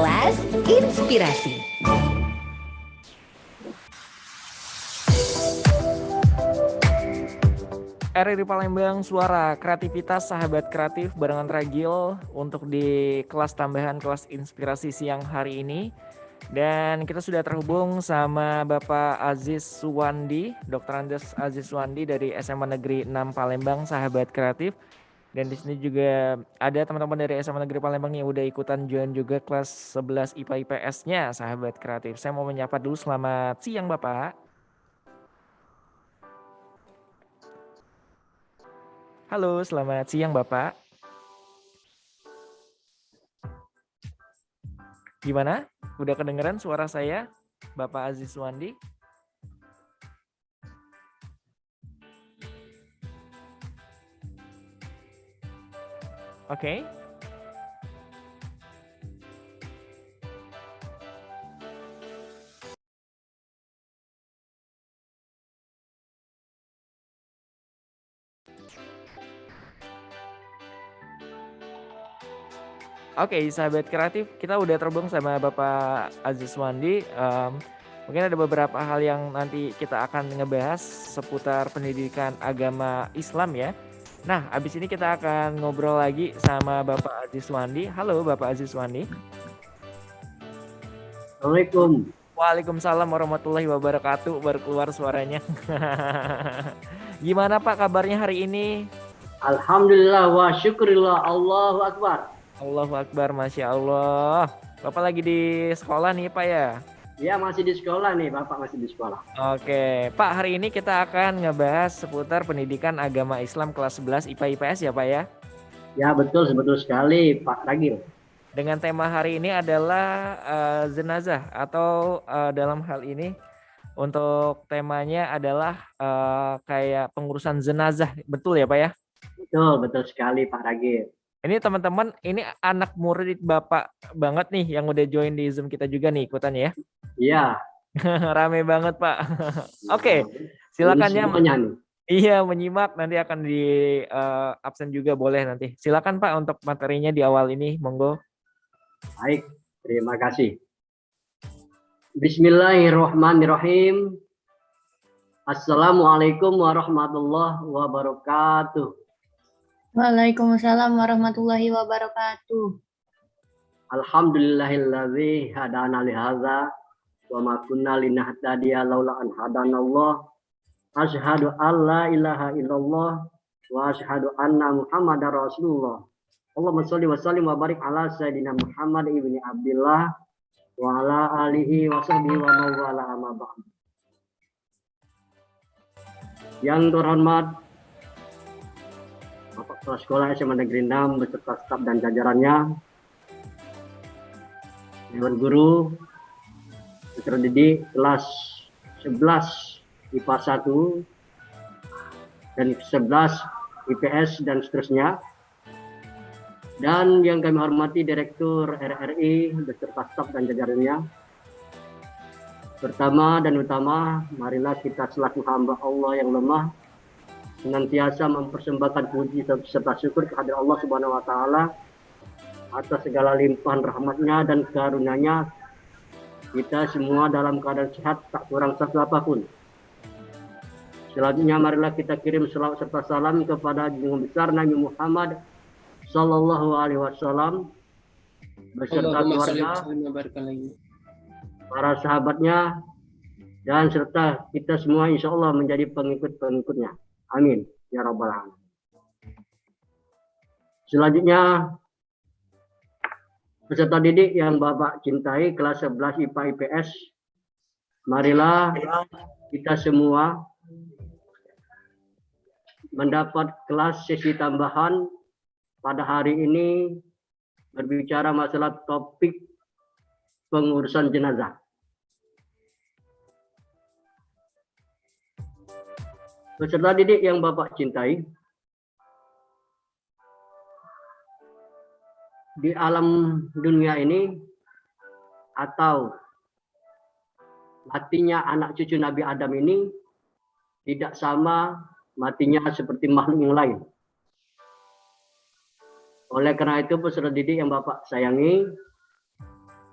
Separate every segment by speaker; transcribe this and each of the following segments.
Speaker 1: Kelas Inspirasi.
Speaker 2: RRI Palembang, suara kreativitas sahabat kreatif barengan Ragil untuk di kelas tambahan kelas inspirasi siang hari ini. Dan kita sudah terhubung sama Bapak Aziz Suwandi, Dr. Andes Aziz Suwandi dari SMA Negeri 6 Palembang, sahabat kreatif. Dan di sini juga ada teman-teman dari SMA Negeri Palembang yang udah ikutan join juga kelas 11 IPA IPS-nya, sahabat kreatif. Saya mau menyapa dulu, selamat siang Bapak. Halo, selamat siang Bapak. Gimana? Udah kedengeran suara saya, Bapak Aziz Suwandi? Oke. Oke, sahabat kreatif, kita udah terhubung sama Bapak Aziz Suwandi. Mungkin ada beberapa hal yang nanti kita akan ngebahas seputar pendidikan agama Islam ya. Nah, abis ini kita akan ngobrol lagi sama Bapak Aziz Suwandi. Halo Bapak Aziz Suwandi.
Speaker 3: Assalamualaikum.
Speaker 2: Waalaikumsalam warahmatullahi wabarakatuh. Baru keluar suaranya. Gimana Pak kabarnya hari ini?
Speaker 3: Alhamdulillah wa syukurillah, Allahu Akbar.
Speaker 2: Allahu Akbar, Masya Allah. Bapak lagi di sekolah nih Pak ya?
Speaker 3: Ya, masih di sekolah nih, Bapak masih di sekolah.
Speaker 2: Oke, Pak, hari ini kita akan ngebahas seputar pendidikan agama Islam kelas 11 IPA IPS ya Pak ya?
Speaker 3: Ya, betul sekali Pak Ragil.
Speaker 2: Dengan tema hari ini adalah jenazah atau dalam hal ini untuk temanya adalah kayak pengurusan jenazah, betul ya Pak ya?
Speaker 3: Betul sekali Pak Ragil.
Speaker 2: Ini teman-teman, ini anak murid Bapak banget nih yang udah join di Zoom kita juga nih ikutannya ya.
Speaker 3: Iya.
Speaker 2: Rame banget Pak. Oke, silakan ya. Iya, menyimak, nanti akan di absen juga boleh nanti. Silakan Pak untuk materinya di awal ini, monggo.
Speaker 3: Baik, terima kasih. Bismillahirrahmanirrahim. Assalamualaikum warahmatullahi wabarakatuh.
Speaker 4: Waalaikumsalam warahmatullahi wabarakatuh.
Speaker 3: Alhamdulillahilladzi hadana li hadza wa ma kunna linahtadiya laula an hadanallah. Asyhadu an la ilaha illallah wa asyhadu anna Muhammadar Rasulullah. Allahumma sholli wa sallim wa barik ala sayyidina Muhammad ibni Abdillah wa ala alihi wa sahbihi wa mawala amma ba'd. Yang terhormat Bapak Kepala Sekolah SMA Negeri 6 beserta staf dan jajarannya, Dewan Guru, peserta didik kelas 11 IPA 1 dan 11 IPS dan seterusnya. Dan yang kami hormati Direktur RRI beserta staf dan jajarannya. Pertama dan utama, marilah kita selaku hamba Allah yang lemah senantiasa mempersembahkan puji serta syukur kepada Allah Subhanahu wa taala atas segala limpahan rahmatnya dan karunia-Nya. Kita semua dalam keadaan sehat, tak kurang satu apapun. Selanjutnya marilah kita kirim selawat serta salam kepada junjungan besar Nabi Muhammad sallallahu alaihi wasallam beserta keluarga, para sahabatnya, dan serta kita semua insya Allah menjadi pengikut-pengikutnya. Amin ya rabbal alamin. Selanjutnya peserta didik yang Bapak cintai kelas 11 IPA IPS, marilah kita semua mendapat kelas sesi tambahan pada hari ini berbicara masalah topik pengurusan jenazah. Peserta didik yang Bapak cintai, di alam dunia ini atau matinya anak cucu Nabi Adam ini tidak sama matinya seperti makhluk yang lain. Oleh karena itu peserta didik yang Bapak sayangi,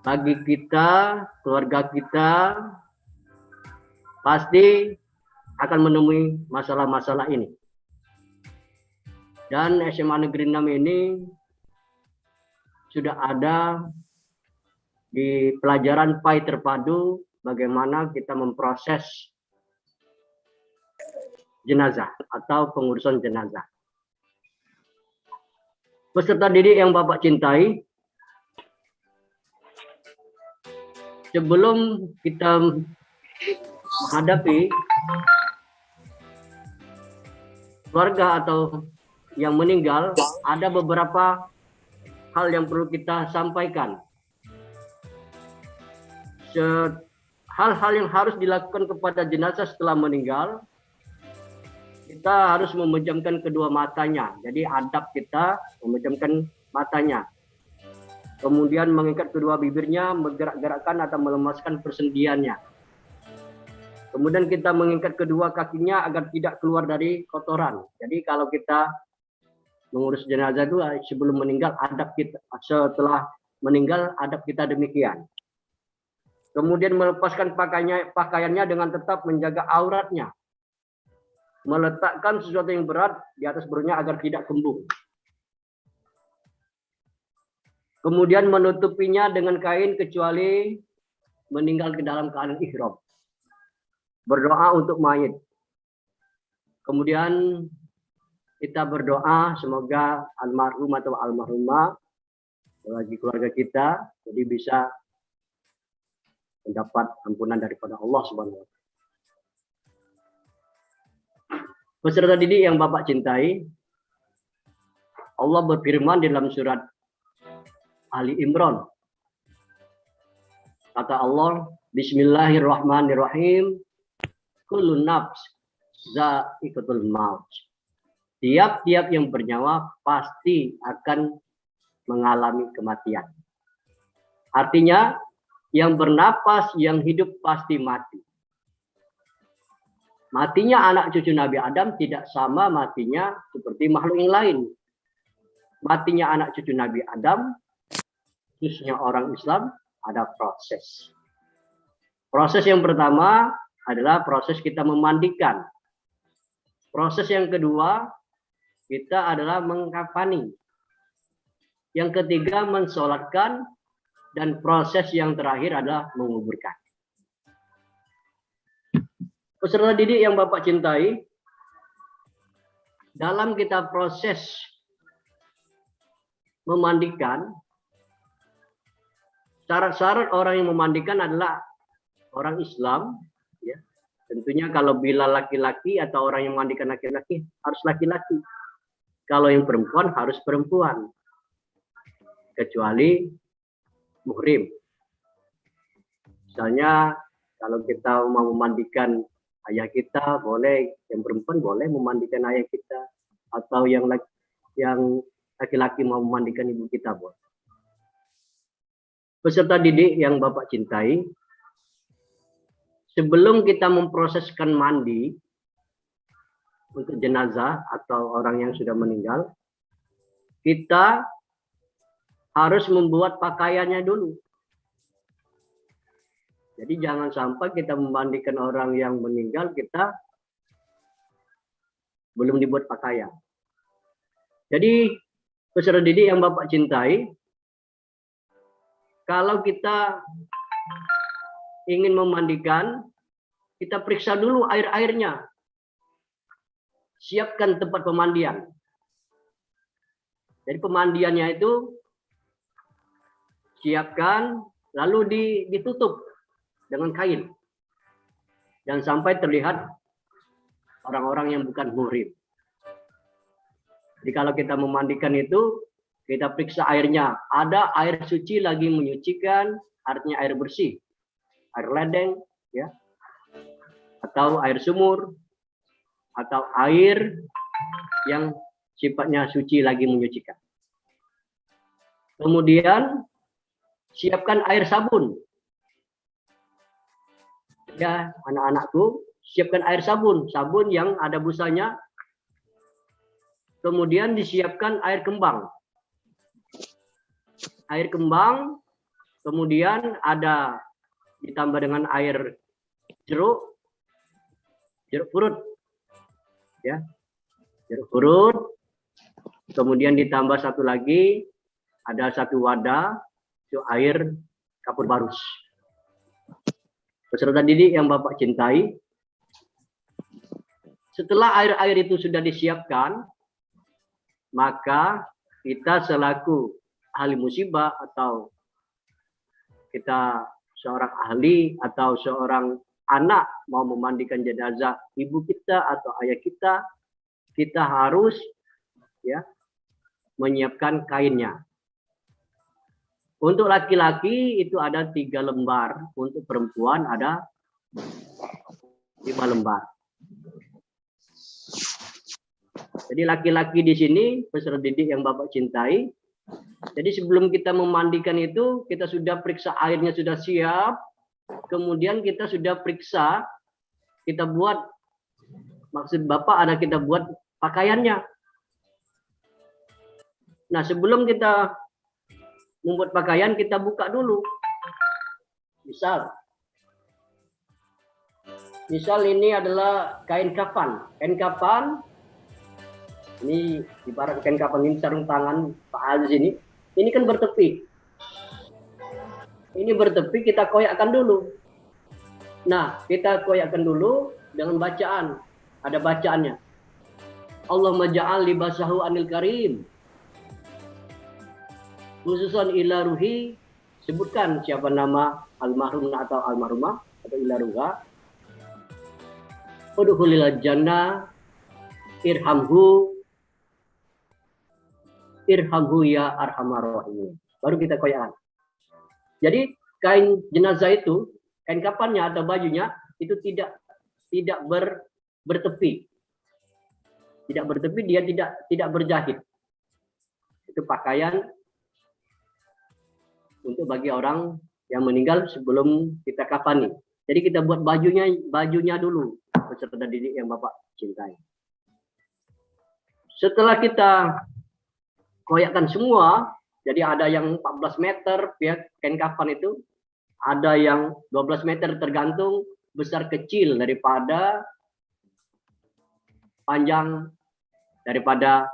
Speaker 3: bagi kita, keluarga kita, pasti akan menemui masalah-masalah ini. Dan SMA Negeri 6 ini sudah ada di pelajaran PAI terpadu bagaimana kita memproses jenazah atau pengurusan jenazah. Peserta didik yang Bapak cintai, sebelum kita menghadapi keluarga atau yang meninggal, ada beberapa hal yang perlu kita sampaikan. Hal-hal yang harus dilakukan kepada jenazah setelah meninggal, kita harus memejamkan kedua matanya. Jadi adab kita memejamkan matanya. Kemudian mengikat kedua bibirnya, menggerak-gerakkan atau melemaskan persendiannya. Kemudian kita mengikat kedua kakinya agar tidak keluar dari kotoran. Jadi kalau kita mengurus jenazah itu sebelum meninggal, adab kita, setelah meninggal adab kita demikian. Kemudian melepaskan pakaiannya dengan tetap menjaga auratnya. Meletakkan sesuatu yang berat di atas perutnya agar tidak kembung. Kemudian menutupinya dengan kain kecuali meninggal ke dalam keadaan ihram. Berdoa untuk mayit. Kemudian kita berdoa semoga almarhum atau almarhumah bagi keluarga kita jadi bisa mendapat ampunan daripada Allah Subhanahu wa Ta'ala. Peserta didik yang Bapak cintai, Allah berfirman dalam surat Ali Imran. Kata Allah, Bismillahirrahmanirrahim, kullu nafs za'iqatul maut. Tiap-tiap yang bernyawa pasti akan mengalami kematian. Artinya, yang bernapas, yang hidup pasti mati. Matinya anak cucu Nabi Adam tidak sama matinya seperti makhluk yang lain. Matinya anak cucu Nabi Adam, khususnya orang Islam, ada proses. Proses yang pertama adalah proses kita memandikan. Proses yang kedua, kita adalah mengkafani. Yang ketiga, mensolatkan. Dan proses yang terakhir adalah menguburkan. Peserta didik yang Bapak cintai, dalam kita proses memandikan, syarat-syarat orang yang memandikan adalah orang Islam. Ya. Tentunya kalau bila laki-laki atau orang yang memandikan laki-laki harus laki-laki. Kalau yang perempuan harus perempuan. Kecuali muhrim. Misalnya kalau kita mau memandikan ayah kita, boleh, yang perempuan boleh memandikan ayah kita, atau yang laki-laki mau memandikan ibu kita, boleh. Peserta didik yang Bapak cintai, sebelum kita memproseskan mandi untuk jenazah atau orang yang sudah meninggal, kita harus membuat pakaiannya dulu. Jadi jangan sampai kita memandikan orang yang meninggal, kita belum dibuat pakaian. Jadi peserta didik yang Bapak cintai, kalau kita ingin memandikan, kita periksa dulu air-airnya. Siapkan tempat pemandian. Jadi pemandiannya itu siapkan, lalu ditutup dengan kain. Jangan sampai terlihat orang-orang yang bukan muhrim. Jadi kalau kita memandikan itu, kita periksa airnya. Ada air suci lagi menyucikan, artinya air bersih. Air ledeng, ya, atau air sumur, atau air yang sifatnya suci lagi menyucikan. Kemudian siapkan air sabun. Ya, anak-anakku, siapkan air sabun, sabun yang ada busanya. Kemudian disiapkan air kembang. Air kembang, kemudian ada ditambah dengan air jeruk purut, ya, jeruk purut. Kemudian ditambah satu lagi, ada satu wadah itu air kapur barus. Peserta didik yang Bapak cintai, setelah air-air itu sudah disiapkan, maka kita selaku ahli musibah atau kita seorang ahli atau seorang anak mau memandikan jenazah ibu kita atau ayah kita, kita harus ya menyiapkan kainnya. Untuk laki-laki itu ada 3 lembar, untuk perempuan ada 5 lembar. Jadi laki-laki di sini peserta didik yang Bapak cintai. Jadi sebelum kita memandikan itu, kita sudah periksa airnya sudah siap. Kemudian kita sudah periksa, kita buat, maksud Bapak ada kita buat pakaiannya. Nah, sebelum kita membuat pakaian, kita buka dulu. Misal ini adalah kain kafan. Kain kafan, ini ibarat kain kafan ini sarung tangan Pak Aziz ini. Ini kan bertepi. Ini bertepi, kita koyakkan dulu. Nah, kita koyakkan dulu dengan bacaan. Ada bacaannya. Allahumma ja'al libasahu anil karim. Khususan ila ruhi, sebutkan siapa nama almarhum atau almarhumah atau ila ruha. Udkhulil jannah irhamhu ya arhamar rahimin. Baru kita koyakkan. Jadi kain jenazah itu, kain kafannya atau bajunya itu tidak bertepi. Tidak bertepi, dia tidak berjahit. Itu pakaian untuk bagi orang yang meninggal sebelum kita kafani. Jadi kita buat bajunya dulu, peserta didik yang Bapak cintai. Setelah kita koyakkan semua, jadi ada yang 14 meter ya kain kafan itu, ada yang 12 meter tergantung besar kecil daripada panjang daripada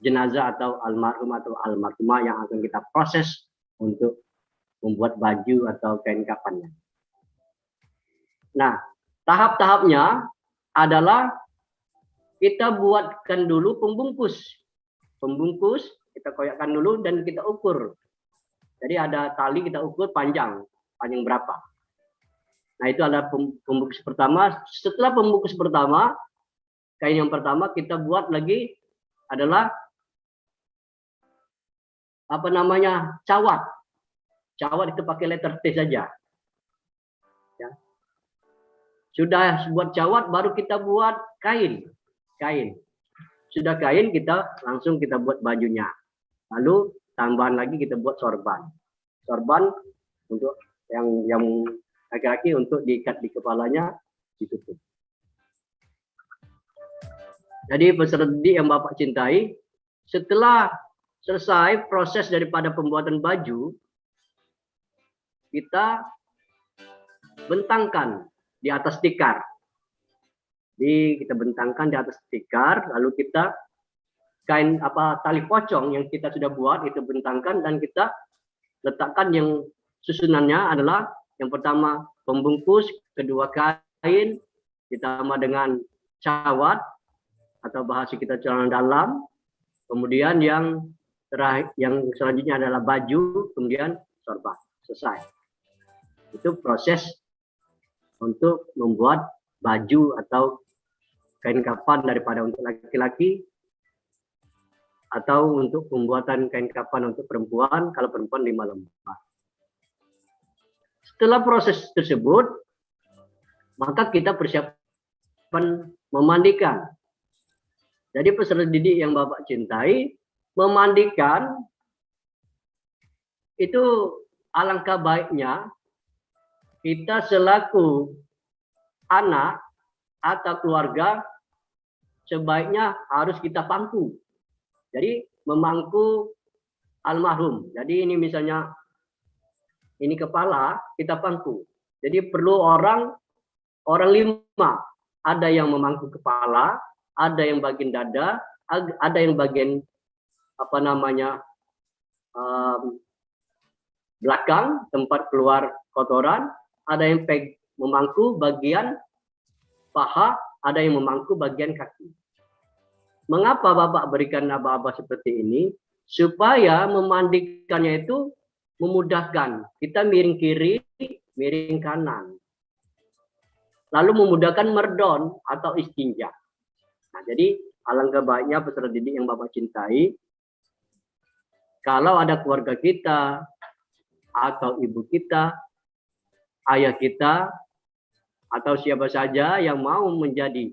Speaker 3: jenazah atau almarhum atau almarhumah yang akan kita proses untuk membuat baju atau kain kafannya. Nah, tahap-tahapnya adalah kita buatkan dulu pembungkus. Pembungkus kita koyakkan dulu dan kita ukur. Jadi ada tali kita ukur panjang berapa. Nah, itu adalah pembungkus pertama. Setelah pembungkus pertama, kain yang pertama kita buat lagi adalah cawat. Cawat itu pakai letter T saja. Ya. Sudah buat cawat, baru kita buat kain. Sudah kain, kita langsung kita buat bajunya. Lalu tambahan lagi kita buat sorban. Sorban untuk yang laki-laki untuk diikat di kepalanya, ditutup. Jadi peserta didik yang Bapak cintai, setelah selesai proses daripada pembuatan baju, kita bentangkan di atas tikar. Jadi kita bentangkan di atas tikar, lalu kita tali pocong yang kita sudah buat itu bentangkan dan kita letakkan yang susunannya adalah yang pertama pembungkus, kedua kain, ditambah dengan cawat atau bahasa kita celana dalam, kemudian yang selanjutnya adalah baju, kemudian sorban. Selesai. Itu proses untuk membuat baju atau kain kafan daripada untuk laki-laki atau untuk pembuatan kain kafan untuk perempuan, kalau perempuan 5 lembar. Setelah proses tersebut, maka kita persiapkan memandikan. Jadi peserta didik yang Bapak cintai, memandikan itu alangkah baiknya kita selaku anak atau keluarga sebaiknya harus kita pangku. Jadi memangku almarhum. Jadi ini misalnya ini kepala, kita pangku. Jadi perlu orang 5. Ada yang memangku kepala, ada yang bagian dada, ada yang bagian belakang tempat keluar kotoran, ada yang memangku bagian paha, ada yang memangku bagian kaki. Mengapa Bapak berikan aba-aba seperti ini? Supaya memandikannya itu memudahkan. Kita miring kiri, miring kanan. Lalu memudahkan merdon atau istinja. Nah, jadi alangkah baiknya peserta didik yang Bapak cintai, kalau ada keluarga kita, atau ibu kita, ayah kita, atau siapa saja yang mau menjadi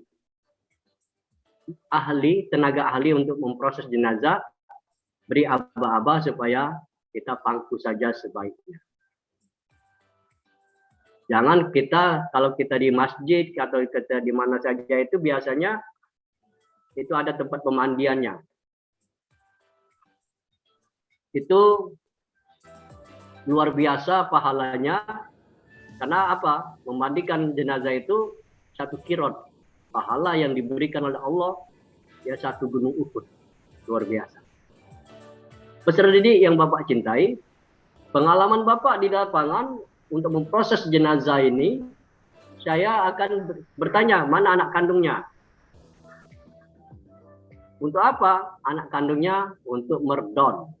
Speaker 3: ahli, tenaga ahli untuk memproses jenazah, beri aba-aba supaya kita pangku saja sebaiknya. Jangan kita, kalau kita di masjid atau kita di mana saja itu biasanya itu ada tempat pemandiannya. Itu luar biasa pahalanya, karena apa? Memandikan jenazah itu 1 kirot. Pahala yang diberikan oleh Allah ya 1 gunung Uhud. Luar biasa. Peserta didik yang Bapak cintai, pengalaman Bapak di lapangan untuk memproses jenazah ini, saya akan bertanya, mana anak kandungnya? Untuk apa? Anak kandungnya untuk merdon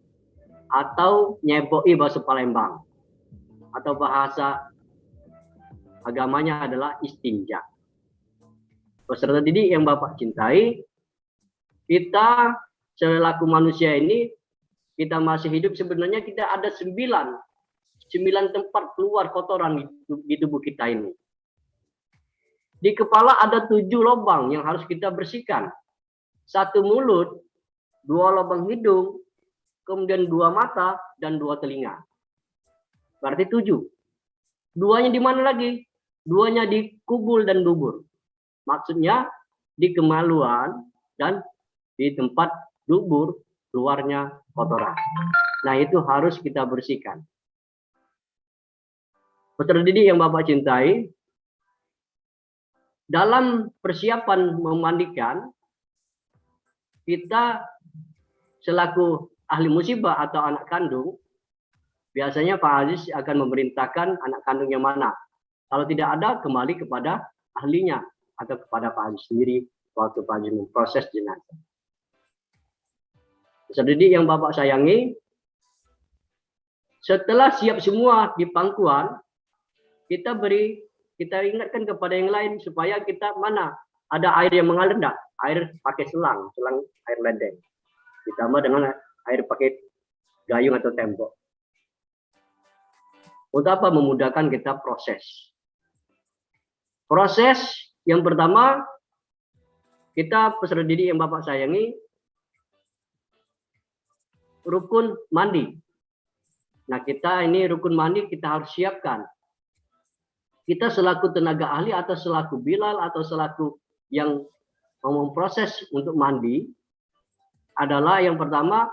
Speaker 3: atau nyeboi bahasa Palembang, atau bahasa agamanya adalah istinja. Peserta didik yang Bapak cintai, kita selaku manusia ini, kita masih hidup, sebenarnya kita ada 9 tempat keluar kotoran di tubuh kita ini. Di kepala ada 7 lubang yang harus kita bersihkan. 1 mulut, 2 lubang hidung, kemudian 2 mata, dan 2 telinga. Berarti 7. 2-nya di mana lagi? 2-nya di kubul dan dubur. Maksudnya di kemaluan dan di tempat dubur keluarnya kotoran. Nah, itu harus kita bersihkan. Peserta didik yang Bapak cintai, dalam persiapan memandikan, kita selaku ahli musibah atau anak kandung, biasanya Pak Aziz akan memerintahkan anak kandung yang mana. Kalau tidak ada, kembali kepada ahlinya atau kepada Pak Aziz sendiri waktu Pak Aziz memproses jenazah. Peserta didik yang Bapak sayangi, setelah siap semua di pangkuan, kita ingatkan kepada yang lain supaya kita mana ada air yang mengalir enggak? Air pakai selang air ledeng. Ditambah dengan air pakai gayung atau tembok. Untuk apa? Memudahkan kita proses. Proses yang pertama, kita peserta didik yang Bapak sayangi, rukun mandi. Nah, kita ini rukun mandi kita harus siapkan. Kita selaku tenaga ahli atau selaku bilal atau selaku yang mau memproses untuk mandi adalah yang pertama,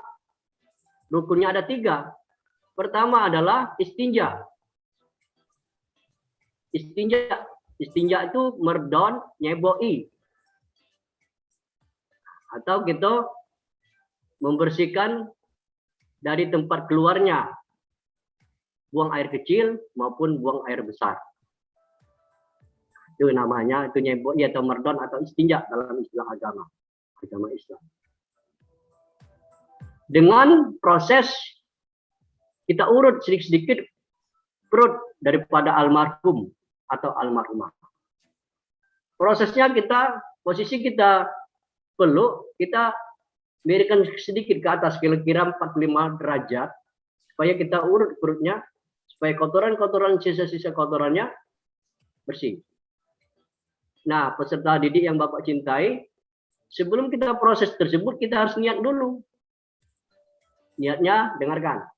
Speaker 3: rukunnya ada 3. Pertama adalah istinja. Istinja itu merdon nyeboi. Atau kita membersihkan dari tempat keluarnya, buang air kecil maupun buang air besar. Itu namanya, itu nyeboi atau merdon atau istinja dalam istilah agama Islam. Dengan proses kita urut sedikit-sedikit perut daripada almarhum atau almarhumah. Prosesnya posisi kita peluk, kita miringkan sedikit ke atas kira-kira 45 derajat supaya kita urut perutnya, supaya kotoran-kotoran, sisa-sisa kotorannya bersih. Nah, peserta didik yang Bapak cintai, sebelum kita proses tersebut, kita harus niat dulu. Niatnya, dengarkan.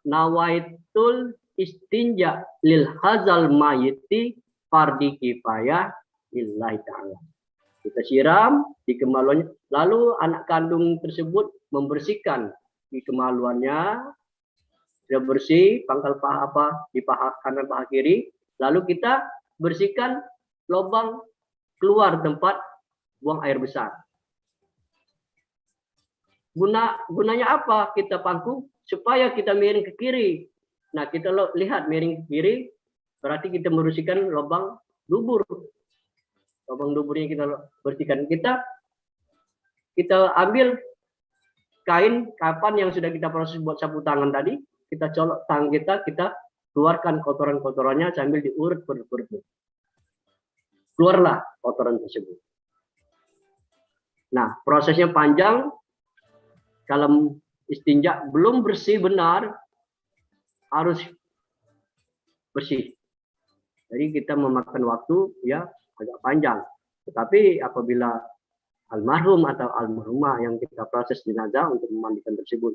Speaker 3: Nawaitul istinja lil hazal mayiti fardi kifayah lillahi ta'ala. Kita siram di kemaluannya, lalu anak kandung tersebut membersihkan di kemaluannya sudah bersih, pangkal paha apa di paha kanan paha kiri, lalu kita bersihkan lubang keluar tempat buang air besar. Gunanya apa kita pangku? Supaya kita miring ke kiri. Nah, kita lihat miring ke kiri, berarti kita membersihkan lubang dubur. Lubang duburnya kita bersihkan. Kita ambil kain kapan yang sudah kita proses buat sapu tangan tadi, kita colok tangan kita keluarkan kotoran-kotorannya sambil diurut perut-perutnya. Keluarlah kotoran tersebut. Nah, prosesnya panjang. Kalau istinja belum bersih benar, harus bersih. Jadi kita memakan waktu ya agak panjang. Tetapi apabila almarhum atau almarhumah yang kita proses jenazah untuk memandikan tersebut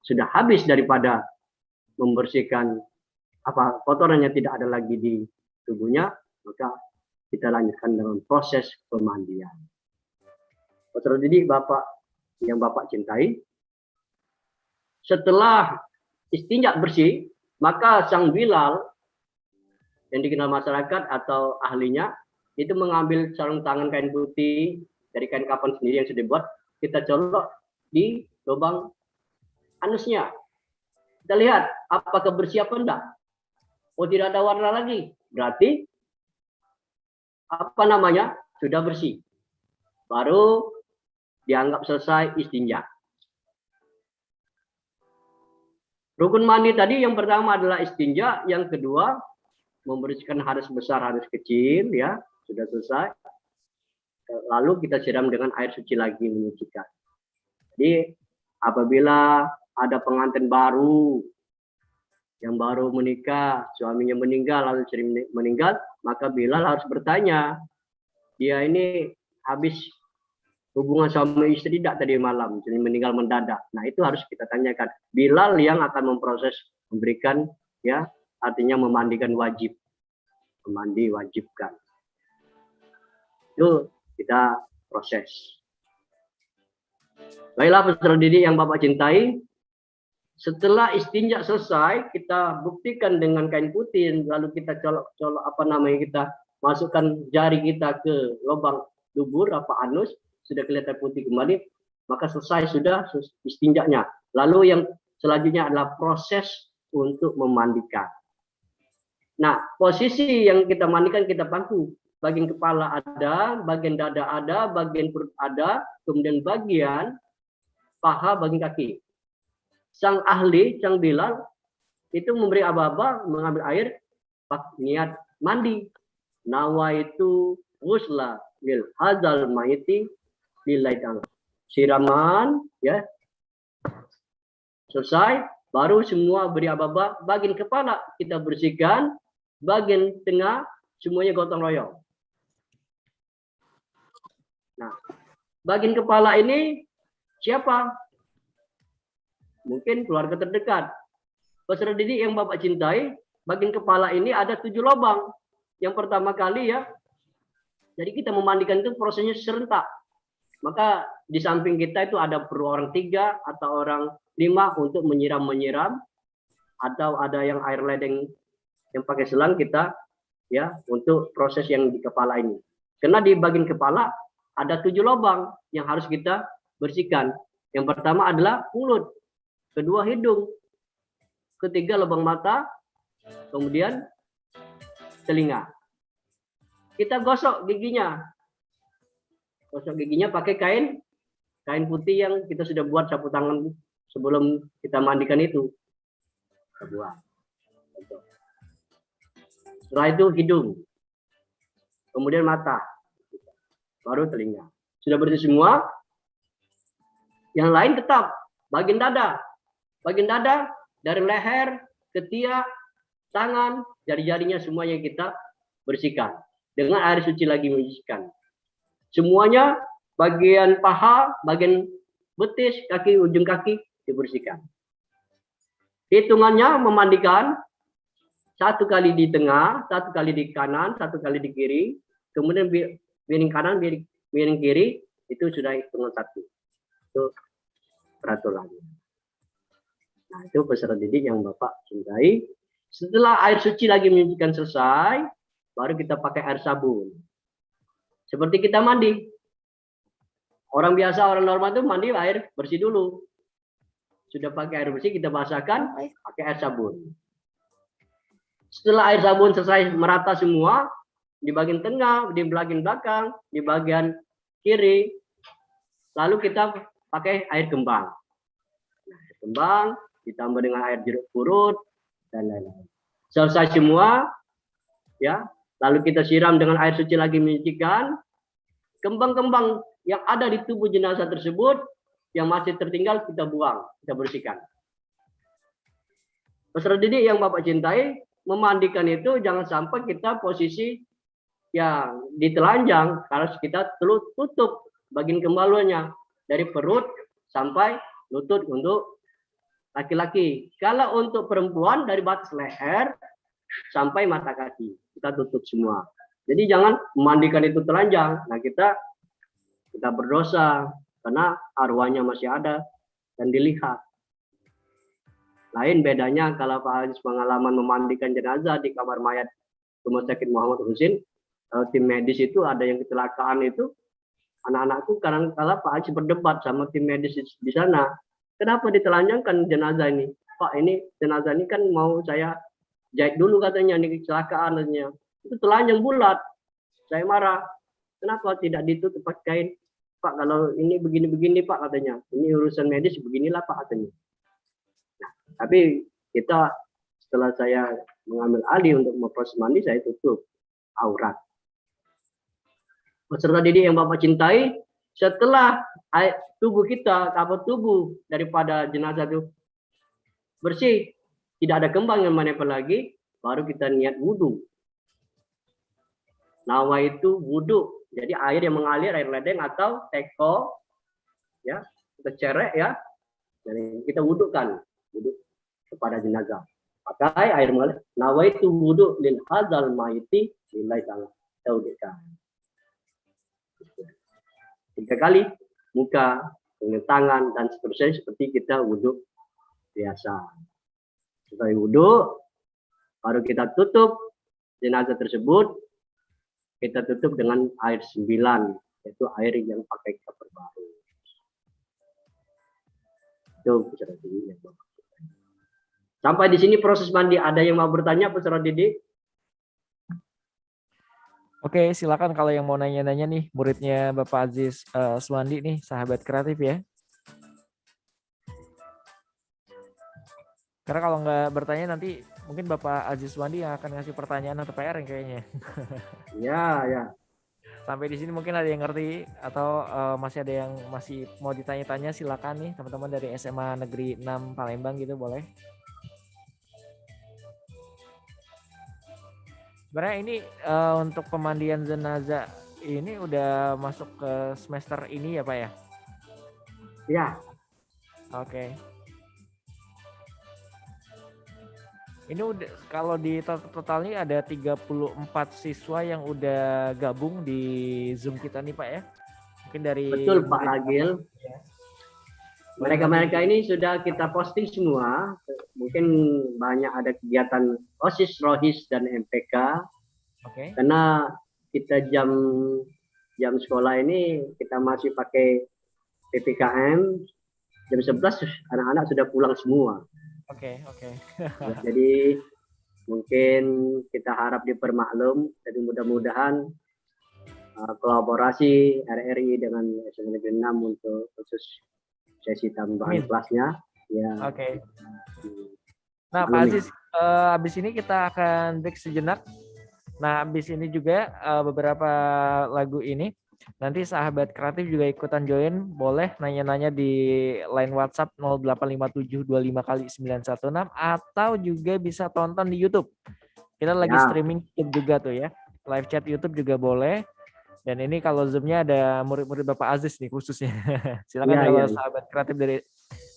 Speaker 3: sudah habis daripada membersihkan apa kotorannya tidak ada lagi di tubuhnya, maka kita lanjutkan dengan proses pemandian. Saudara didik yang Bapak cintai, setelah istinja bersih, maka sang Bilal yang dikenal masyarakat atau ahlinya itu mengambil sarung tangan kain putih dari kain kapan sendiri yang sudah dibuat, kita colok di lubang anusnya. Kita lihat apakah bersih apa enggak. Oh, tidak ada warna lagi. Berarti apa namanya? Sudah bersih. Baru dianggap selesai istinja. Rukun mandi tadi yang pertama adalah istinja, yang kedua membersihkan hadas besar, hadas kecil ya, sudah selesai. Lalu kita siram dengan air suci lagi menyucikan. Jadi apabila ada pengantin baru yang baru menikah, suaminya meninggal lalu sering meninggal, maka Bilal harus bertanya, dia ini habis hubungan suami istri tidak tadi malam, jadi meninggal mendadak. Nah, itu harus kita tanyakan. Bilal yang akan memproses, memberikan ya, artinya memandikan wajib. Memandi wajibkan. Itu kita proses. Baiklah peserta didik yang Bapak cintai, setelah istinja selesai, kita buktikan dengan kain putih, lalu kita colok-colok apa namanya, kita masukkan jari kita ke lubang dubur apa anus, sudah kelihatan putih kembali, maka selesai sudah istinjanya. Lalu yang selanjutnya adalah proses untuk memandikan. Nah, posisi yang kita mandikan kita pangku. Bagian kepala ada, bagian dada ada, bagian perut ada, kemudian bagian paha, bagian kaki. Sang ahli, sang Bilal, itu memberi aba-aba, mengambil air, niat mandi. Nawaitu ghusla lil hadzal maiti lillahi ta'ala. Siraman ya. Selesai, baru semua beri aba-aba, bagian kepala kita bersihkan, bagian tengah semuanya gotong royong. Nah, bagian kepala ini siapa? Mungkin keluarga terdekat. Peserta didik yang Bapak cintai, bagian kepala ini ada 7 lubang. Yang pertama kali ya, jadi kita memandikan itu prosesnya serentak. Maka di samping kita itu ada perlu orang 3 atau orang 5 untuk menyiram-menyiram, atau ada yang air ledeng yang pakai selang kita ya untuk proses yang di kepala ini. Karena di bagian kepala ada 7 lubang yang harus kita bersihkan. Yang pertama adalah mulut, kedua hidung, ketiga lubang mata, kemudian telinga. Kita gosok giginya. Gosok giginya pakai kain putih yang kita sudah buat sapu tangan sebelum kita mandikan itu. Kita buat. Setelah itu hidung. Kemudian mata. Baru telinga. Sudah bersih semua. Yang lain tetap bagian dada. Bagian dada dari leher, ketiak, tangan, jari-jarinya semuanya kita bersihkan. Dengan air suci lagi membersihkan. Semuanya bagian paha, bagian betis, kaki, ujung kaki dibersihkan. Hitungannya memandikan 1 kali di tengah, 1 kali di kanan, 1 kali di kiri, kemudian miring kanan, miring kiri, itu sudah hitungan 1. Itu peraturan. Nah, itu peserta didik yang Bapak cintai. Setelah air suci lagi menyucikan selesai, baru kita pakai air sabun. Seperti kita mandi. Orang biasa, orang normal itu mandi air bersih dulu. Sudah pakai air bersih, kita basahkan, pakai air sabun. Setelah air sabun selesai merata semua, di bagian tengah, di bagian belakang, di bagian kiri, lalu kita pakai air kembang. Nah, air kembang ditambah dengan air jeruk purut dan lain-lain. Selesai semua, ya. Lalu kita siram dengan air suci lagi menyucikan. Kembang-kembang yang ada di tubuh jenazah tersebut yang masih tertinggal kita buang, kita bersihkan. Peserta didik yang Bapak cintai, memandikan itu jangan sampai kita posisi yang ditelanjang, harus kita tutup bagian kemaluannya dari perut sampai lutut untuk laki-laki. Kalau untuk perempuan dari batas leher sampai mata kaki kita tutup semua. Jadi jangan memandikan itu telanjang. Nah, kita berdosa karena arwahnya masih ada dan dilihat. Lain bedanya kalau Pak Aziz pengalaman memandikan jenazah di kamar mayat Rumah Sakit Muhammad Husin. Kalau tim medis itu ada yang kecelakaan itu, anak-anakku kadang-kala Pak Aziz berdebat sama tim medis di sana. Kenapa ditelanjangkan jenazah ini? Pak, ini jenazah ini kan mau saya jahit dulu katanya, ini kecelakaan katanya. Itu telanjang bulat. Saya marah. Kenapa tidak ditutup pakai kain? Pak, kalau ini begini-begini Pak katanya. Ini urusan medis beginilah Pak katanya. Nah, tapi kita setelah saya mengambil alih untuk memproses mandi, saya tutup aurat. Peserta didik yang Bapak cintai, setelah tubuh kita, tubuh daripada jenazah itu bersih, tidak ada kembang yang menempel lagi, baru kita niat wudhu. Nawa itu wudhu, jadi air yang mengalir, air ledeng atau teko, ya, kita cerek ya, jadi kita wudhukan, wudhu kepada jenazah. Pakai air mengalir. Nawa itu wudhu lil hadzal maiti lillahi ta'ala. Tauhidkan. 3 kali muka, dengan tangan dan seterusnya seperti kita wudhu biasa. Setelah wudhu, baru kita tutup jenazah tersebut. Kita tutup dengan air 9, yaitu air yang pakai cover baru. Itu peserta didik yang Bapak. Sampai di sini proses mandi. Ada yang mau bertanya peserta didik?
Speaker 2: Oke, silakan kalau yang mau nanya-nanya nih, muridnya Bapak Aziz Suwandi nih, sahabat kreatif ya. Karena kalau nggak bertanya nanti mungkin Bapak Aziz Suwandi yang akan ngasih pertanyaan atau PR yang kayaknya.
Speaker 3: Ya.
Speaker 2: Sampai di sini mungkin ada yang ngerti atau masih ada yang masih mau ditanya-tanya, silakan nih teman-teman dari SMA Negeri 6 Palembang gitu boleh. Sebenarnya ini untuk pemandian jenazah ini udah masuk ke semester ini ya Pak ya?
Speaker 3: Ya.
Speaker 2: Oke. Ini udah kalau di totalnya ada 34 siswa yang udah gabung di Zoom kita nih Pak ya. Mungkin dari
Speaker 3: Betul Pak Ragil. Ya. Mereka ini sudah kita posting semua. Mungkin banyak ada kegiatan OSIS, ROHIS dan MPK.
Speaker 2: Oke.
Speaker 3: Karena kita jam sekolah ini kita masih pakai PPKM. Jam 11 anak-anak sudah pulang semua.
Speaker 2: Oke.
Speaker 3: Ya, jadi mungkin kita harap dipermaklum. Jadi mudah-mudahan kolaborasi RRI dengan SMA Negeri 6 untuk khusus sesi tambahan kelasnya. Ya.
Speaker 2: Oke. Nah Pak Aziz, habis ini kita akan break sejenak. Nah habis ini juga beberapa lagu ini nanti sahabat kreatif juga ikutan join, boleh nanya-nanya di line WhatsApp 085725 kali 916 atau juga bisa tonton di YouTube. Kita lagi streaming YouTube juga tuh ya. Live chat YouTube juga boleh. Dan ini kalau Zoom-nya ada murid-murid Bapak Aziz nih khususnya. Silakan kalau sahabat kreatif dari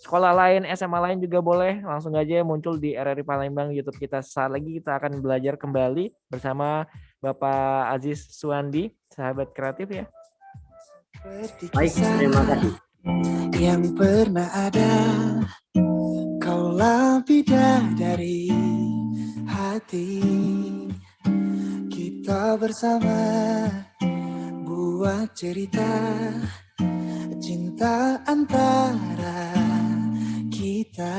Speaker 2: sekolah lain, SMA lain juga boleh langsung aja muncul di RRI Palembang YouTube kita. Saat lagi kita akan belajar kembali bersama Bapak Aziz Suwandi, sahabat kreatif ya.
Speaker 3: Baik, terima kasih.
Speaker 5: Yang pernah ada, kau kaulah bidadari hati. Kita bersama buat cerita cinta antara kita.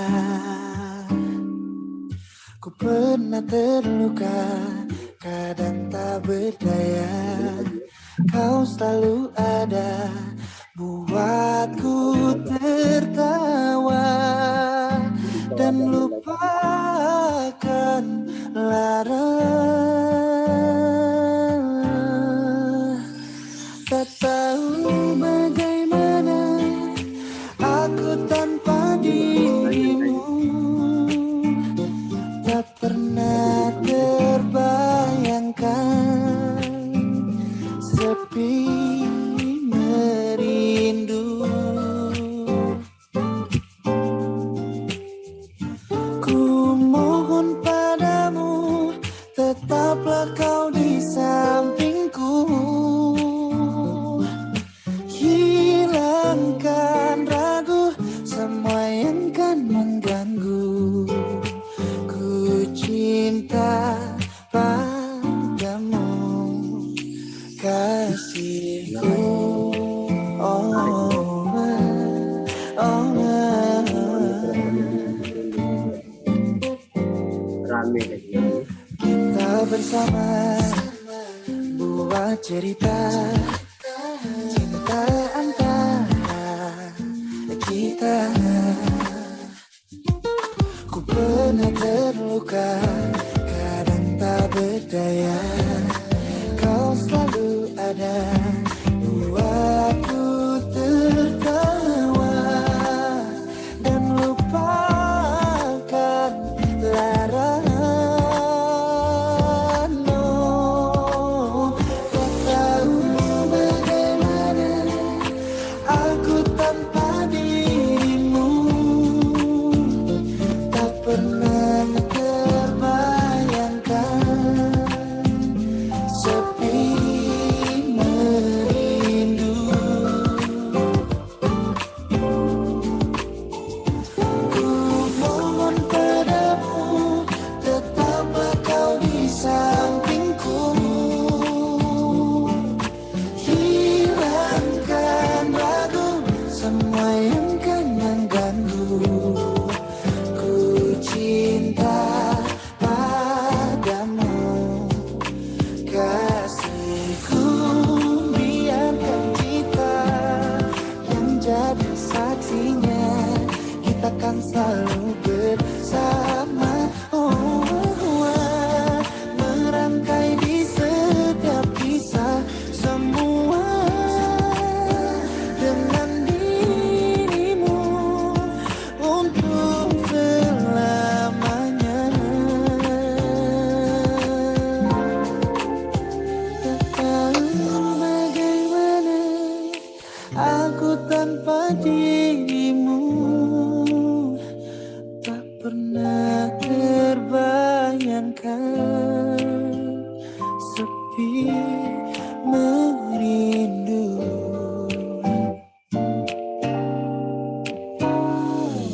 Speaker 5: Ku pernah terluka, kadang tak berdaya. Kau selalu ada buatku tertawa dan lupakan lara. Tak tahu bagaimana aku tanpa dirimu. Tak pernah terbayangkan sepi merindu. Ku mohon padamu, tetaplah kau di sampingku. Hilangkan ragu semua yang kan mengganggu. Ku cinta padamu, kasihku. Oh,
Speaker 3: Rame lagi.
Speaker 5: kita bersama buat cerita cinta antara kita. Ku pernah terluka, kadang tak berdaya. Kau selalu ada buatku tertawa dan lupakan lara. No, tak tahu bagaimana aku tanpa dirimu. Tak pernah terbayangkan sepi merindu. Ku mohon padamu, tetaplah kau di sampingku. Hilangkan ragu semua yang kan mengganggu. Ku cinta padamu, kasihku. Biarkan kita yang jadi saksinya, kita kan selalu bersama. Oh, merangkai di setiap kisah semua dengan dirimu untuk selamanya. Tak tahu bagaimana aku tanpa dirimu. Tak pernah terbayangkan sepi merindu.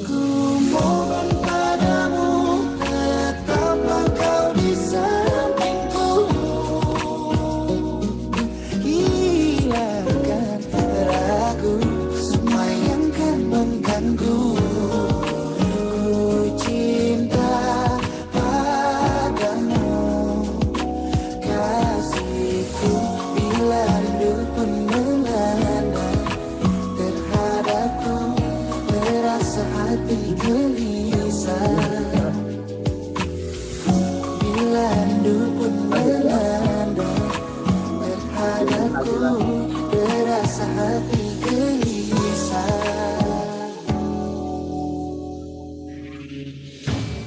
Speaker 5: Ku mohon padamu, tetaplah kau di sampingku. Hilangkan ragu semua yang kan mengganggu. Ku cinta padamu, kasihku. Bila rindu pun melanda terhadapku, terasa hati gelisah. Bila rindu pun melanda terhadapku, terasa hati gelisah.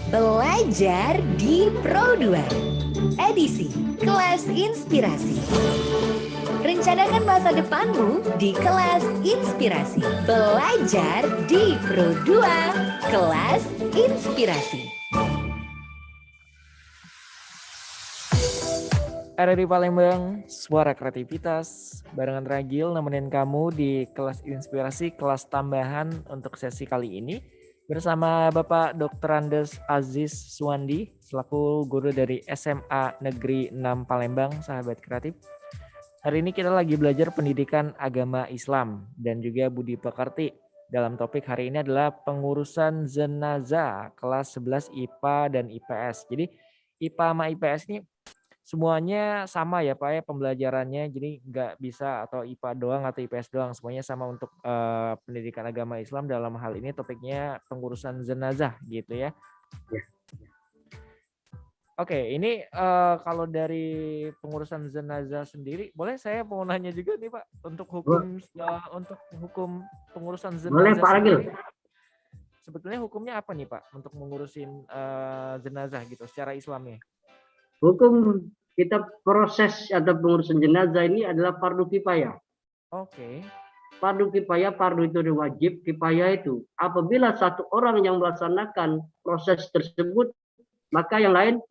Speaker 1: Belajar di Pro 2 edisi Kelas Inspirasi. Rencanakan masa depanmu di Kelas Inspirasi. Belajar di Pro 2 Kelas Inspirasi.
Speaker 2: Ada di Palembang, suara kreativitas. Barengan Ragil nemenin kamu di Kelas Inspirasi, kelas tambahan untuk sesi kali ini. Bersama Bapak Dr. Andes Aziz Suwandi, selaku guru dari SMA Negeri 6 Palembang, sahabat kreatif. Hari ini kita lagi belajar pendidikan agama Islam dan juga budi pekerti. Dalam topik hari ini adalah pengurusan jenazah kelas 11 IPA dan IPS. Jadi IPA sama IPS ini semuanya sama ya Pak ya pembelajarannya, jadi nggak bisa atau IPA doang atau IPS doang, semuanya sama untuk pendidikan agama Islam. Dalam hal ini topiknya pengurusan jenazah gitu ya.
Speaker 3: Ya.
Speaker 2: Oke, ini kalau dari pengurusan jenazah sendiri, boleh saya mau nanya juga nih Pak untuk hukum pengurusan
Speaker 3: Boleh
Speaker 2: jenazah
Speaker 3: Pak Ragil.
Speaker 2: sendiri. Sebetulnya hukumnya apa nih Pak untuk mengurusin jenazah gitu secara Islamnya?
Speaker 3: Hukum kita proses atau pengurusan jenazah ini adalah fardu kifayah.
Speaker 2: Oke.
Speaker 3: Fardu kifayah, fardu itu wajib, kifayah itu apabila satu orang yang melaksanakan proses tersebut, maka yang lain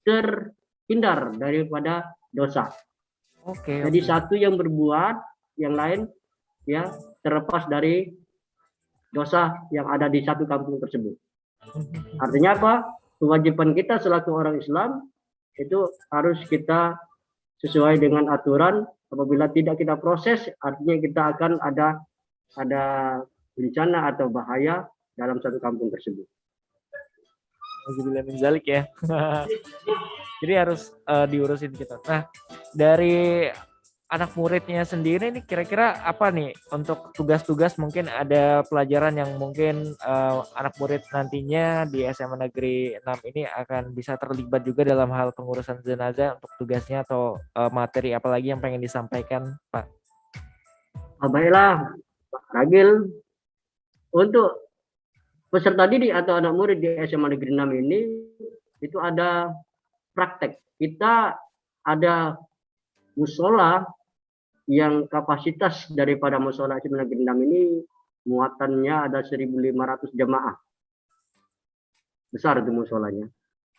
Speaker 3: terhindar daripada dosa.
Speaker 2: Oke.
Speaker 3: Jadi satu yang berbuat, yang lain ya terlepas dari dosa yang ada di satu kampung tersebut. Artinya apa? Kewajiban kita selaku orang Islam itu harus kita sesuai dengan aturan. Apabila tidak kita proses, artinya kita akan ada bencana atau bahaya dalam satu kampung tersebut.
Speaker 2: Zalik ya. Jadi harus diurusin kita. Nah, dari anak muridnya sendiri nih kira-kira apa nih untuk tugas-tugas, mungkin ada pelajaran yang mungkin anak murid nantinya di SMA Negeri 6 ini akan bisa terlibat juga dalam hal pengurusan jenazah untuk tugasnya atau materi apalagi yang pengen disampaikan Pak?
Speaker 3: Baiklah Pak Ragil, untuk peserta didik atau anak murid di SMA Negeri 6 ini itu ada praktek. Kita ada musola yang kapasitas daripada musola SMA Negeri 6 ini muatannya ada 1.500 jemaah. Besar itu musolanya.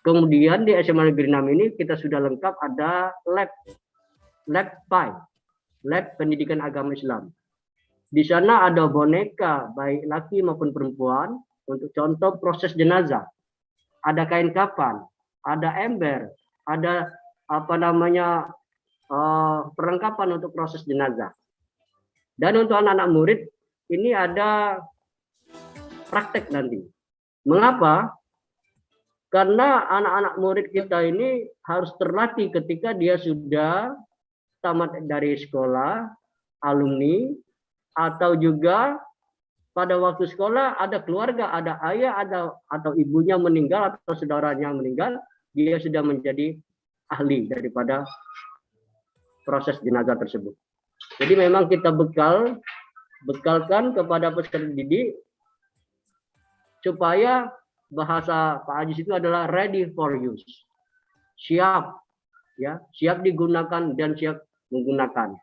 Speaker 3: Kemudian di SMA Negeri 6 ini kita sudah lengkap ada lab pendidikan agama Islam. Di sana ada boneka baik laki maupun perempuan untuk contoh proses jenazah. Ada kain kafan, ada ember, ada perlengkapan untuk proses jenazah. Dan untuk anak-anak murid ini ada praktek nanti. Mengapa? Karena anak-anak murid kita ini harus terlatih ketika dia sudah tamat dari sekolah, alumni, atau juga pada waktu sekolah ada keluarga, ada ayah, atau ibunya meninggal atau saudaranya meninggal, dia sudah menjadi ahli daripada proses jenazah tersebut. Jadi memang kita bekalkan kepada peserta didik supaya bahasa Pak Ajis itu adalah ready for use. Siap ya, siap digunakan dan siap menggunakan.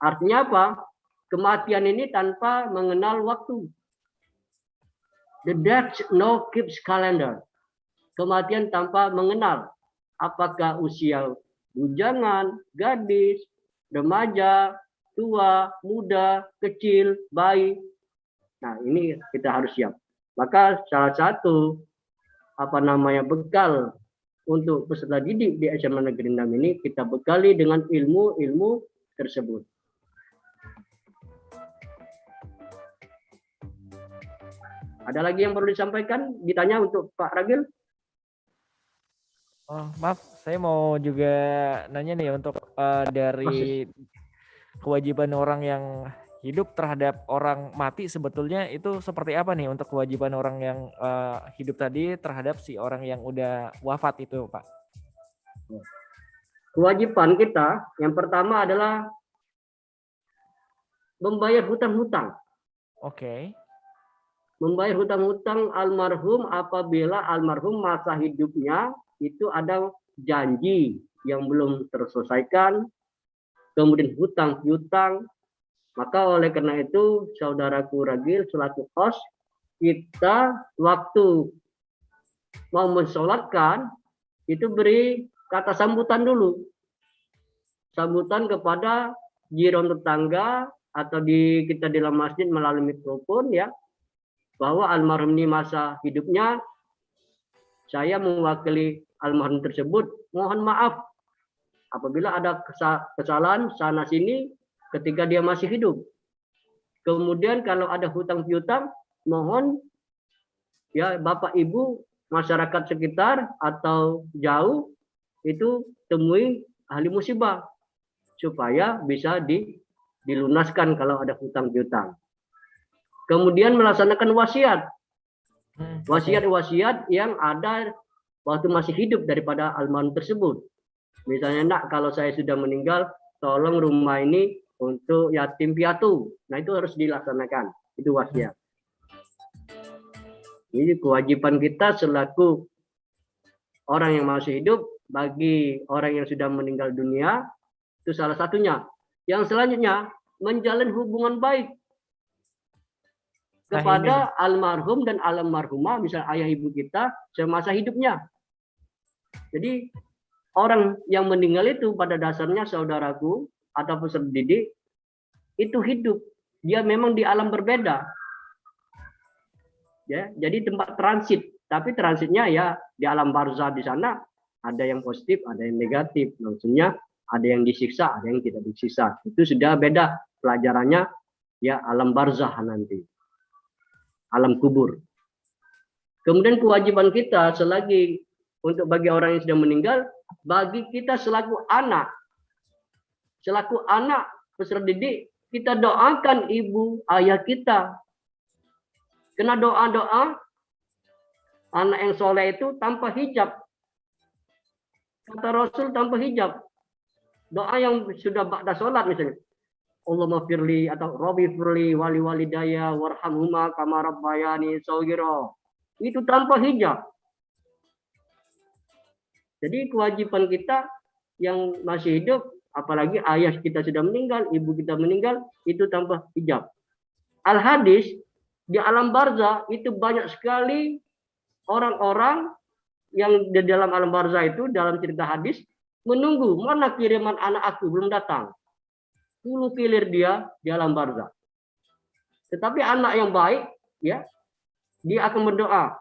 Speaker 3: Artinya apa? Kematian ini tanpa mengenal waktu. The death no keeps calendar. Kematian tanpa mengenal apakah usia bujangan, gadis, remaja, tua, muda, kecil, bayi. Nah, ini kita harus siap. Maka salah satu bekal untuk peserta didik di SMA Negeri 6 ini kita bekali dengan ilmu-ilmu tersebut. Ada lagi yang perlu disampaikan? Ditanya untuk Pak Ragil?
Speaker 2: Oh, maaf, saya mau juga nanya nih untuk dari kewajiban orang yang hidup terhadap orang mati, sebetulnya itu seperti apa nih untuk kewajiban orang yang hidup tadi terhadap si orang yang udah wafat itu, Pak?
Speaker 3: Kewajiban kita yang pertama adalah membayar hutang-hutang.
Speaker 2: Oke.
Speaker 3: Membayar hutang-hutang almarhum apabila almarhum masa hidupnya itu ada janji yang belum terselesaikan, kemudian hutang piutang. Maka oleh karena itu saudaraku Ragil selaku host, kita waktu mau mensolatkan itu beri kata sambutan dulu. Sambutan kepada jiran tetangga atau kita di dalam masjid melalui mikrofon ya. bahwa almarhum ini masa hidupnya, saya mewakili almarhum tersebut mohon maaf apabila ada kesalahan sana sini ketika dia masih hidup. Kemudian kalau ada hutang piutang, mohon ya Bapak Ibu masyarakat sekitar atau jauh itu temui ahli musibah supaya bisa dilunaskan kalau ada hutang piutang. Kemudian melaksanakan wasiat. Wasiat-wasiat yang ada waktu masih hidup daripada almarhum tersebut. Misalnya, nak, kalau saya sudah meninggal, tolong rumah ini untuk yatim piatu. Nah, itu harus dilaksanakan. Itu wasiat. Ini kewajiban kita selaku orang yang masih hidup bagi orang yang sudah meninggal dunia, itu salah satunya. Yang selanjutnya, menjalin hubungan baik kepada almarhum dan almarhumah, misal ayah ibu kita semasa hidupnya. Jadi orang yang meninggal itu pada dasarnya saudaraku atau peserta didik itu hidup, dia memang di alam berbeda, ya. Jadi tempat transit, tapi transitnya ya di alam barzah. Di sana ada yang positif, ada yang negatif. Maksudnya ada yang disiksa, ada yang tidak disiksa. Itu sudah beda pelajarannya, ya alam barzah nanti, alam kubur. Kemudian kewajiban kita selagi untuk bagi orang yang sudah meninggal, bagi kita selaku anak peserta didik, kita doakan ibu ayah kita. Kena doa-doa anak yang soleh itu tanpa hijab. Kata Rasul tanpa hijab. Doa yang sudah ba'da sholat misalnya. Allahumma firli atau Rabbi firli wali walidaya warhamhuma kama rabbayani shaghira. Itu tanpa hijab. Jadi kewajiban kita yang masih hidup, apalagi ayah kita sudah meninggal, ibu kita meninggal, itu tanpa hijab. Al-hadis di alam barzah itu banyak sekali orang-orang yang di dalam alam barzah itu, dalam cerita hadis, menunggu mana kiriman anak aku belum datang. Tunggu kilir dia di alam barzah. Tetapi anak yang baik, ya, dia akan berdoa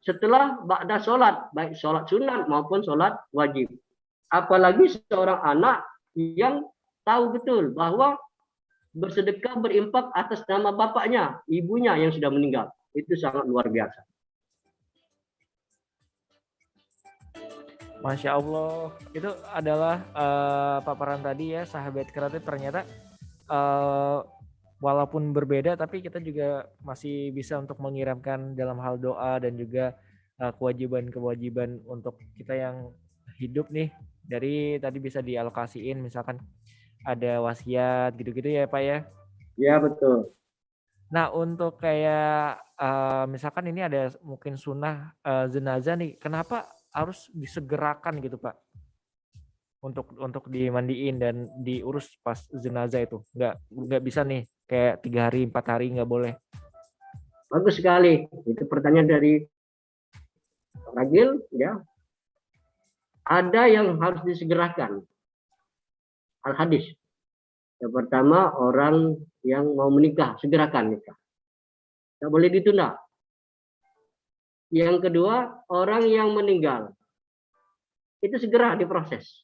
Speaker 3: setelah ba'da sholat, baik sholat sunat maupun sholat wajib. Apalagi seorang anak yang tahu betul bahwa bersedekah berinfak atas nama bapaknya, ibunya yang sudah meninggal. Itu sangat luar biasa.
Speaker 2: Masya Allah, itu adalah paparan tadi ya, sahabat kreatif ternyata walaupun berbeda tapi kita juga masih bisa untuk mengirimkan dalam hal doa dan juga kewajiban-kewajiban untuk kita yang hidup nih, dari tadi bisa dialokasiin misalkan ada wasiat gitu-gitu ya Pak ya.
Speaker 3: Ya betul.
Speaker 2: Nah untuk kayak misalkan ini ada mungkin sunnah jenazah nih, kenapa harus disegerakan gitu Pak untuk dimandiin dan diurus pas jenazah itu? Nggak bisa nih kayak 3 hari 4 hari nggak boleh?
Speaker 3: Bagus sekali, itu pertanyaan dari Ragil, ya. Ada yang harus disegerakan. Al-hadis. Yang pertama, orang yang mau menikah, segerakan nikah. Tidak boleh ditunda. Yang kedua, orang yang meninggal. Itu segera diproses.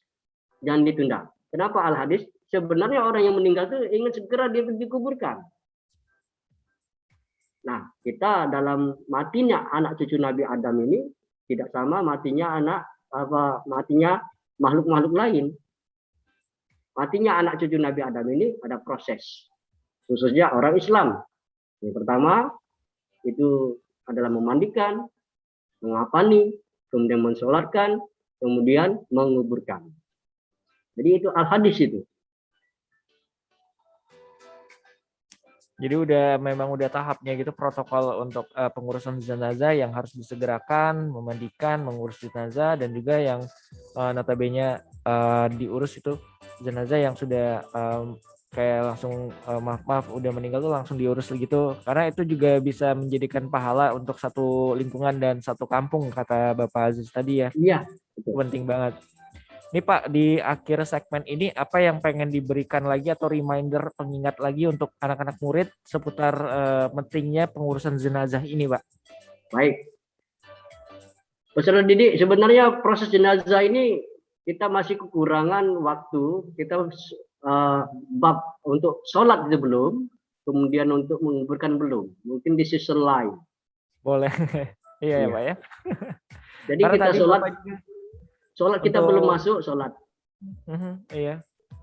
Speaker 3: Jangan ditunda. Kenapa al-hadis? Sebenarnya orang yang meninggal itu ingin segera dikuburkan. Nah, kita dalam matinya anak cucu Nabi Adam ini tidak sama matinya matinya makhluk-makhluk lain. Matinya anak cucu Nabi Adam ini ada proses. Khususnya orang Islam. Yang pertama itu adalah memandikan, mengapani, kemudian mensolatkan, kemudian menguburkan. Jadi itu al-hadis itu.
Speaker 2: Jadi memang udah tahapnya gitu protokol untuk pengurusan jenazah yang harus disegerakan, memandikan, mengurus jenazah, dan juga yang notabene diurus itu jenazah yang sudah kayak langsung maaf udah meninggal tuh langsung diurus gitu, karena itu juga bisa menjadikan pahala untuk satu lingkungan dan satu kampung kata Bapak Aziz tadi ya.
Speaker 3: Iya.
Speaker 2: Itu penting banget. Nih Pak, di akhir segmen ini apa yang pengen diberikan lagi atau reminder pengingat lagi untuk anak-anak murid seputar pentingnya pengurusan jenazah ini, Pak?
Speaker 3: Baik, peserta didik, sebenarnya proses jenazah ini kita masih kekurangan waktu. Kita bab untuk sholat itu belum, kemudian untuk menguburkan belum. Mungkin di season lain.
Speaker 2: Boleh. Iya ya
Speaker 3: Iya.
Speaker 2: Pak ya.
Speaker 3: Jadi
Speaker 2: Karena
Speaker 3: kita
Speaker 2: tadi
Speaker 3: sholat,
Speaker 2: Bapak juga
Speaker 3: sholat kita
Speaker 2: untuk
Speaker 3: belum masuk sholat.
Speaker 2: iya.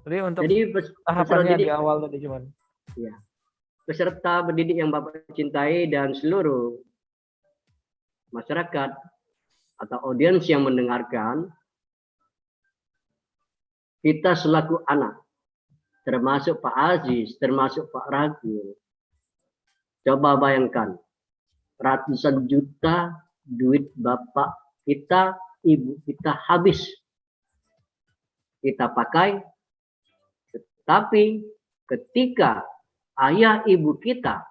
Speaker 2: Jadi untuk
Speaker 3: Jadi peserta
Speaker 2: tahapannya di
Speaker 3: didik,
Speaker 2: awal tadi cuman.
Speaker 3: ya, peserta pendidik yang Bapak cintai dan seluruh masyarakat atau audiens yang mendengarkan, kita selaku anak, termasuk Pak Aziz, termasuk Pak Ragil, coba bayangkan, ratusan juta duit bapak kita, ibu kita habis. Kita pakai, tetapi ketika ayah ibu kita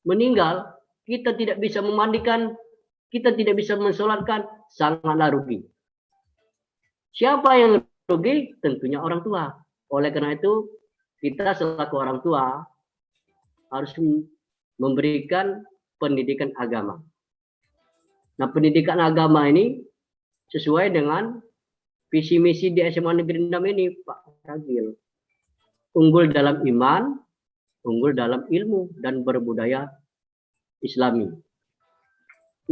Speaker 3: meninggal, kita tidak bisa memandikan, kita tidak bisa mensolatkan, sangatlah rugi. Siapa yang rugi? Tentunya orang tua. Oleh karena itu, kita selaku orang tua harus memberikan pendidikan agama. Nah, pendidikan agama ini sesuai dengan visi misi di SMA Negeri 6 ini, Pak Ragil. Unggul dalam iman, unggul dalam ilmu, dan berbudaya Islami.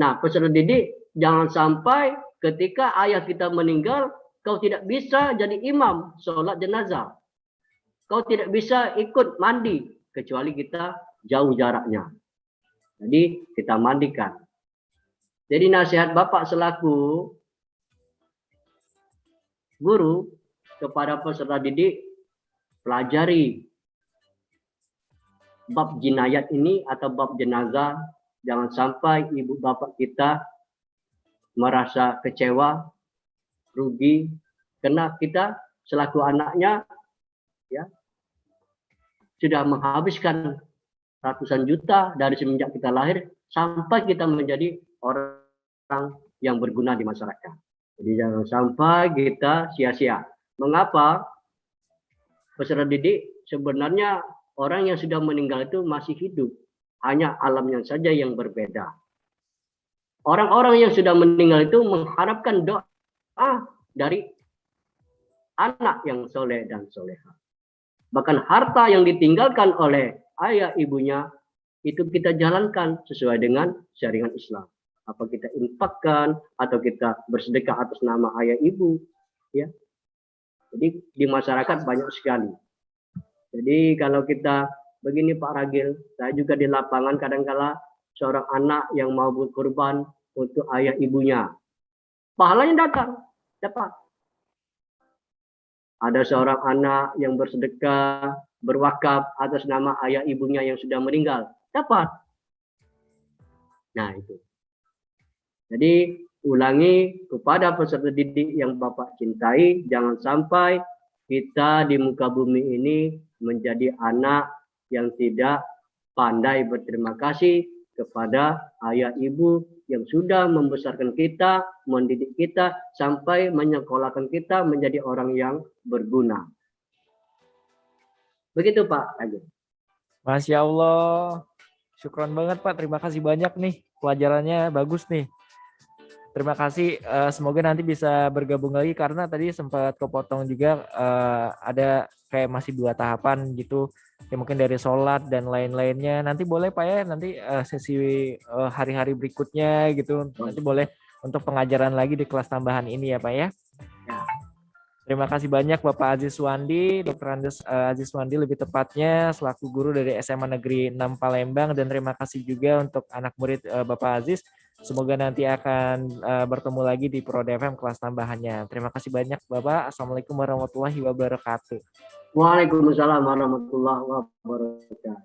Speaker 3: Nah, peserta didik, jangan sampai ketika ayah kita meninggal, kau tidak bisa jadi imam sholat jenazah. Kau tidak bisa ikut mandi, kecuali kita jauh jaraknya. Jadi kita mandikan. Jadi nasihat Bapak selaku guru kepada peserta didik, pelajari bab jinayat ini atau bab jenazah. Jangan sampai ibu bapak kita merasa kecewa, rugi, karena kita selaku anaknya ya sudah menghabiskan ratusan juta dari semenjak kita lahir sampai kita menjadi orang yang berguna di masyarakat. Jadi jangan sampai kita sia-sia. Mengapa? Peserta didik sebenarnya orang yang sudah meninggal itu masih hidup. Hanya alamnya saja yang berbeda. Orang-orang yang sudah meninggal itu mengharapkan doa dari anak yang soleh dan soleha. Bahkan harta yang ditinggalkan oleh ayah ibunya itu kita jalankan sesuai dengan syariat Islam. Apa kita infakkan atau kita bersedekah atas nama ayah ibu, ya. Jadi di masyarakat banyak sekali. Jadi kalau kita begini Pak Ragil, saya juga di lapangan kadang-kala seorang anak yang mau berkorban untuk ayah ibunya, pahalanya datang, dapat. Ada seorang anak yang bersedekah, berwakaf atas nama ayah ibunya yang sudah meninggal, dapat. Nah itu. Jadi ulangi kepada peserta didik yang Bapak cintai, jangan sampai kita di muka bumi ini menjadi anak yang tidak pandai berterima kasih kepada ayah ibu yang sudah membesarkan kita, mendidik kita, sampai menyekolahkan kita menjadi orang yang berguna. Begitu Pak Ajeng.
Speaker 2: Masya Allah. Syukron banget Pak, terima kasih banyak nih. Pelajarannya bagus nih. Terima kasih, semoga nanti bisa bergabung lagi karena tadi sempat kepotong juga ada kayak masih 2 tahapan gitu. Ya mungkin dari sholat dan lain-lainnya. Nanti boleh Pak ya, nanti sesi hari-hari berikutnya gitu. Nanti boleh untuk pengajaran lagi di kelas tambahan ini ya Pak ya. Terima kasih banyak Bapak Aziz Wandi, Dr. Andes Aziz Wandi lebih tepatnya selaku guru dari SMA Negeri 6 Palembang, dan terima kasih juga untuk anak murid Bapak Aziz. Semoga nanti akan bertemu lagi di ProDFM kelas tambahannya. Terima kasih banyak Bapak. Assalamualaikum warahmatullahi wabarakatuh.
Speaker 3: Waalaikumsalam warahmatullahi wabarakatuh.